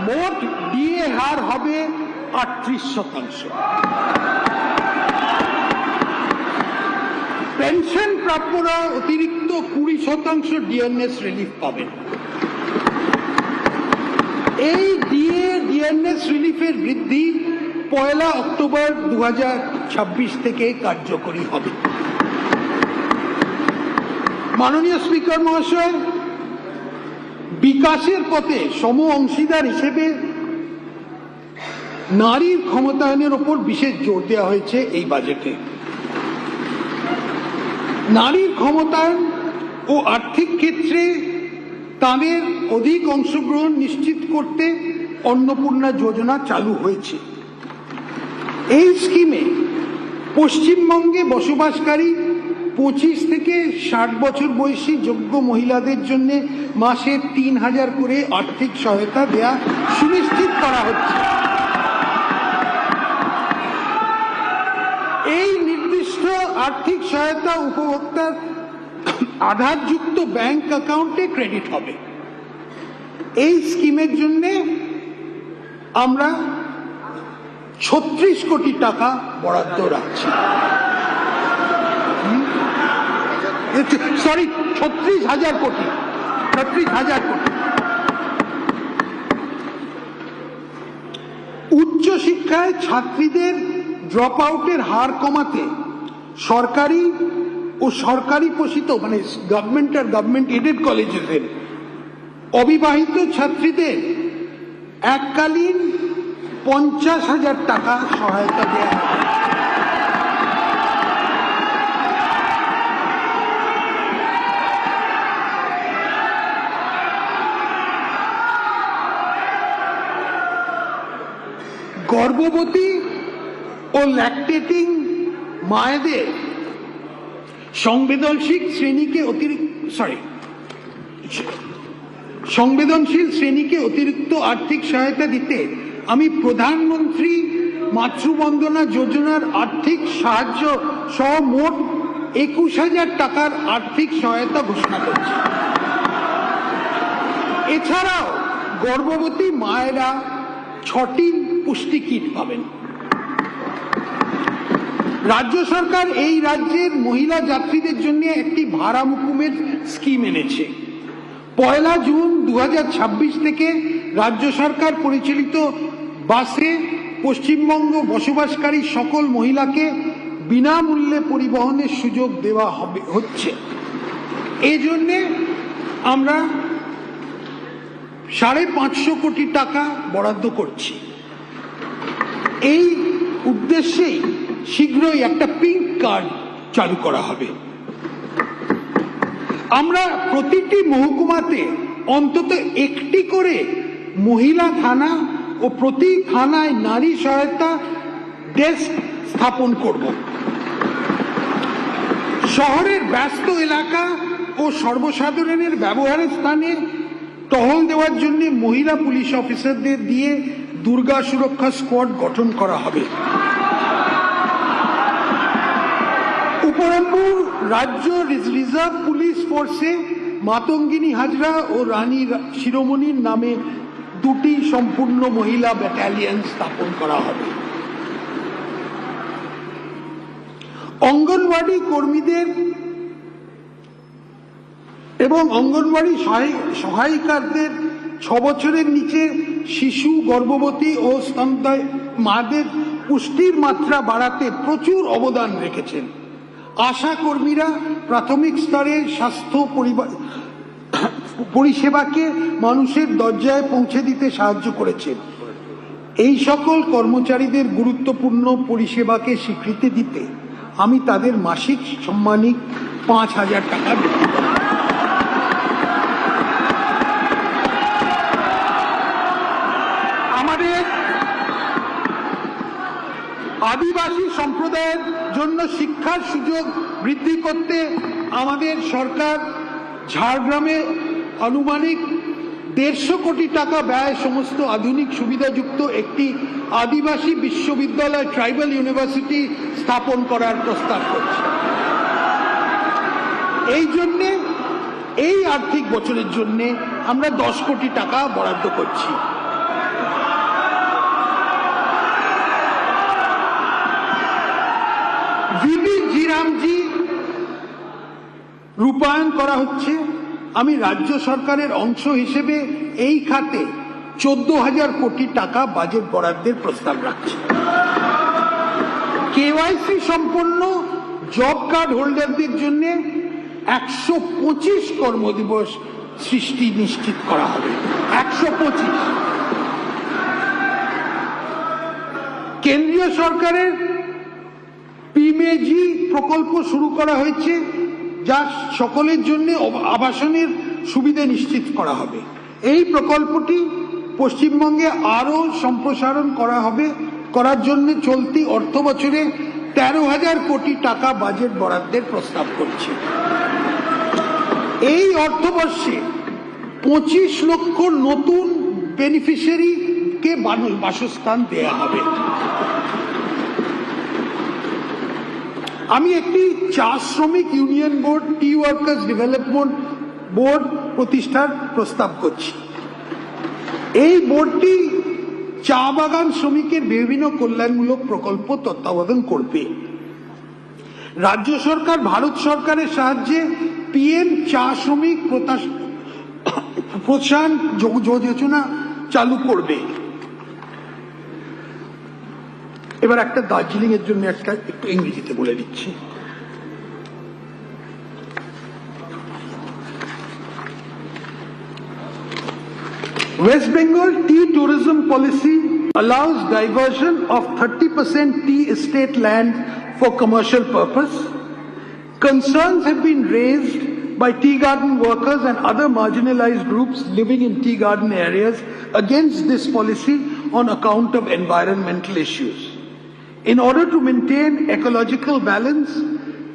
মোট ডিএ হার হবে 38%। পেনশন প্রাপ্যরা অতিরিক্ত 20% ডিএনএস রিলিফ পাবেন। এই ডিএনএস রিলিফের বৃদ্ধি 1 অক্টোবর 2026 থেকে কার্যকরী হবে। মাননীয় স্পিকার মহাশয়, বিকাশের পথে সম অংশীদার হিসেবে নারীর ক্ষমতায়নের উপর বিশেষ জোর দেওয়া হয়েছে এই বাজেটে। নারীর ক্ষমতায়ন ও আর্থিক ক্ষেত্রে তাদের অধিক অংশগ্রহণ নিশ্চিত করতে অন্নপূর্ণা যোজনা চালু হয়েছে। এই স্কিমে পশ্চিমবঙ্গে বসবাসকারী 25 থেকে 60 বছর বয়সী যোগ্য মহিলাদের জন্য মাসে 3000 করে আর্থিক সহায়তা দেয়া সুনিশ্চিত করা হচ্ছে। এই নির্দিষ্ট আর্থিক সহায়তা উপভোক্তার আধারযুক্ত ব্যাংক অ্যাকাউন্টে ক্রেডিট হবে। এই স্কিমের জন্য আমরা 36 কোটি টাকা বরাদ্দ রাখছি। 36,000 কোটি। উচ্চশিক্ষায় ছাত্রীদের ড্রপ আউটের হার কমাতে সরকারি ও সরকারি পোষিত মানে গভর্নমেন্ট আর গভর্নমেন্ট এডেড কলেজের অবিবাহিত ছাত্রীদের এককালীন 50,000 টাকা সহায়তা দেওয়া হবে। গর্ভবতী ও ল্যাকটেটিং মায়েদের সংবেদনশীল শ্রেণীকে অতিরিক্ত আর্থিক সহায়তা দিতে আমি প্রধানমন্ত্রী মাতৃবন্দনা যোজনার আর্থিক সাহায্য সহ মোট 21,000 টাকার আর্থিক সহায়তা ঘোষণা করছি। এছাড়াও গর্ভবতী মায়েরা 6টি পুষ্টি কিট পাবেন। রাজ্য সরকার এই রাজ্যের মহিলা যাত্রীদের জন্য একটি ভাড়া মকুবের স্কিম এনেছে। 1 জুন 2026 থেকে রাজ্য সরকার পরিচালিত বাসে পশ্চিমবঙ্গ বসবাসকারী সকল মহিলাকে বিনামূল্যে পরিবহনের সুযোগ দেওয়া হচ্ছে। এই জন্যে আমরা 550 কোটি টাকা বরাদ্দ করছি। এই উদ্দেশ্যেই শীঘ্রই একটা পিঙ্ক কার্ড চালু করা হবে। আমরা প্রতিটি মহকুমাতে অন্তত একটি করে মহিলা থানা ও প্রতি থানায় নারী সহায়তা ডেস্ক স্থাপন করব। শহরের ব্যস্ত এলাকা ও সর্বসাধারণের ব্যবহারের স্থানে টহল দেওয়ার জন্য মহিলা পুলিশ অফিসারদের দিয়ে দুর্গা সুরক্ষা স্কোয়াড গঠন করা হবে। উপরন্তু রাজ্য রিজার্ভ পুলিশ ফোর্সে মাতঙ্গিনী হাজরা ও রানী শিরোমণির নামে 2টি সম্পূর্ণ মহিলা ব্যাটালিয়ন স্থাপন করা হবে। অঙ্গনওয়াড়ি কর্মীদের এবং অঙ্গনওয়াড়ি সহায়িকাদের 6 বছরের নিচে শিশু, গর্ভবতী ও স্তন্যদায়ী মাদের পুষ্টির মাত্রা বাড়াতে প্রচুর অবদান রেখেছেন। আশা কর্মীরা প্রাথমিক স্তরের স্বাস্থ্য পরিষেবাকে মানুষের দরজায় পৌঁছে দিতে সাহায্য করেছেন। এই সকল কর্মচারীদের গুরুত্বপূর্ণ পরিষেবাকে স্বীকৃতি দিতে আমি তাদের মাসিক সম্মানিক 5,000 টাকা বৃদ্ধি করব। আমাদের আদিবাসী সম্প্রদায়ের জন্য শিক্ষার সুযোগ বৃদ্ধি করতে আমাদের সরকার ঝাড়গ্রামে আনুমানিক 150 কোটি টাকা ব্যয় সমস্ত আধুনিক সুবিধাযুক্ত একটি আদিবাসী বিশ্ববিদ্যালয় ট্রাইবাল ইউনিভার্সিটি স্থাপন করার প্রস্তাব করছে। এই জন্যে এই আর্থিক বছরের জন্য আমরা 10 কোটি টাকা বরাদ্দ করছি। বিবিধ জিরামজি রূপায়ণ করা হচ্ছে। আমি রাজ্য সরকারের অংশ হিসেবে এই খাতে 14,000 কোটি টাকা বাজেট বরাদ্দের প্রস্তাব রাখছি। কেওয়াইসি সম্পন্ন জব কার্ড হোল্ডারদের জন্য 125 কর্মদিবস সৃষ্টি নিশ্চিত করা হবে। 125। কেন্দ্রীয় সরকারের পিএমএজি প্রকল্প শুরু করা হয়েছে, যা সকলের জন্য আবাসনের সুবিধা নিশ্চিত করা হবে। এই প্রকল্পটি পশ্চিমবঙ্গে আরো সম্প্রসারণ করার জন্য চলতি অর্থ বছরে 13,000 কোটি টাকা বাজেট বরাদ্দের প্রস্তাব করছে। এই অর্থবর্ষে 25 লক্ষ নতুন বেনিফিশিয়ারিকে বাসস্থান দেয়া হবে। আমি একটি চা শ্রমিক ইউনিয়ন বোর্ড, টি ওয়ার্কার্স ডেভেলপমেন্ট বোর্ড প্রতিষ্ঠার প্রস্তাব করছি। এই বোর্ডটি চা বাগান শ্রমিকের বিভিন্ন কল্যাণমূলক প্রকল্প তত্ত্বাবধান করবে। রাজ্য সরকার ভারত সরকারের সাহায্যে পিএম চা শ্রমিক প্রোৎসাহন যোজনা চালু করবে। এবার একটা দার্জিলিং এর জন্য একটু ইংরেজিতে বলে দিচ্ছি। West Bengal tea tourism policy allows diversion of 30% tea estate land for commercial purpose. Concerns have been raised by tea garden workers and other marginalized groups living in tea garden areas against this policy on account of environmental issues. In order to maintain ecological balance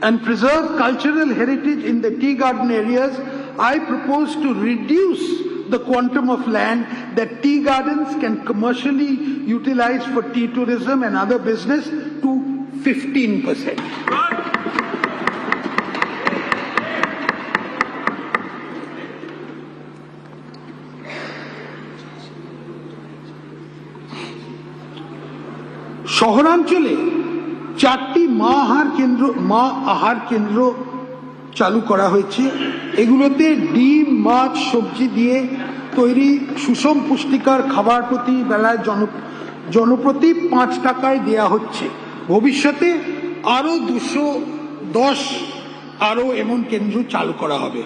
and preserve cultural heritage in the tea garden areas, I propose to reduce the quantum of land that tea gardens can commercially utilize for tea tourism and other business to 15%. শহরাঞ্চলে 4টি মা আহার কেন্দ্র চালু করা হয়েছে। এগুলোতে ডিম, মাছ, সবজি দিয়ে তৈরি সুষম পুষ্টিকর খাবার প্রতি বেলায় জনপ্রতি 5 টাকায় দেয়া হচ্ছে। ভবিষ্যতে আরো 210 এমন কেন্দ্র চালু করা হবে।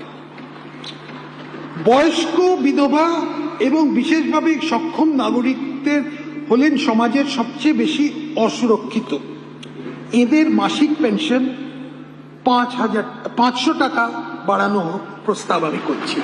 বয়স্ক, বিধবা এবং বিশেষভাবে সক্ষম নাগরিকদের হলেন সমাজের সবচেয়ে বেশি অসুরক্ষিত। এদের মাসিক পেনশন 500 টাকা বাড়ানো প্রস্তাব আমি করছি।